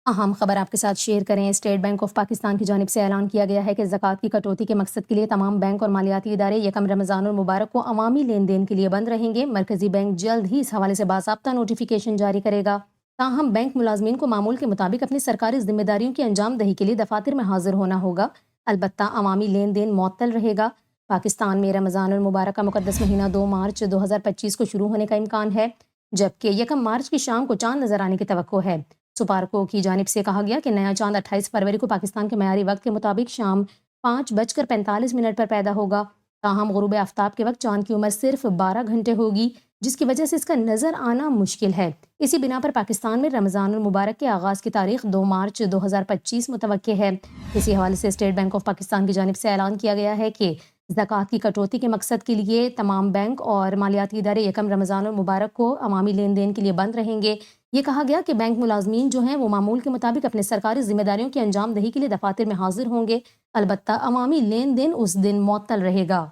اہم خبر آپ کے ساتھ شیئر کریں۔ اسٹیٹ بینک آف پاکستان کی جانب سے اعلان کیا گیا ہے کہ زکوٰۃ کی کٹوتی کے مقصد کے لیے تمام بینک اور مالیاتی ادارے یکم رمضان المبارک کو عوامی لین دین کے لیے بند رہیں گے۔ مرکزی بینک جلد ہی اس حوالے سے باضابطہ نوٹیفیکیشن جاری کرے گا۔ تاہم بینک ملازمین کو معمول کے مطابق اپنی سرکاری ذمہ داریوں کی انجام دہی کے لیے دفاتر میں حاضر ہونا ہوگا، البتہ عوامی لین دین معطل رہے گا۔ پاکستان میں رمضان المبارک کا مقدس مہینہ 2 مارچ 2025 کو شروع ہونے کا امکان ہے، جبکہ 1 مارچ کی شام کو چاند نظر آنے کی توقع ہے۔ سپارکو کی جانب سے کہا گیا کہ نیا چاند 28 فروری کو پاکستان کے معیاری وقت کے مطابق شام 5:45 پر پیدا ہوگا۔ تاہم غروب آفتاب کے وقت چاند کی عمر صرف 12 گھنٹے ہوگی، جس کی وجہ سے اس کا نظر آنا مشکل ہے۔ اسی بنا پر پاکستان میں رمضان المبارک کے آغاز کی تاریخ 2 مارچ 2025 متوقع ہے۔ اسی حوالے سے اسٹیٹ بینک آف پاکستان کی جانب سے اعلان کیا گیا ہے کہ زکوٰۃ کی کٹوتی کے مقصد کے لیے تمام بینک اور مالیاتی ادارے یکم رمضان المبارک کو عوامی لین دین کے لیے بند رہیں گے۔ یہ کہا گیا کہ بینک ملازمین جو ہیں وہ معمول کے مطابق اپنے سرکاری ذمہ داریوں کی انجام دہی کے لیے دفاتر میں حاضر ہوں گے، البتہ عوامی لین دین اس دن معطل رہے گا۔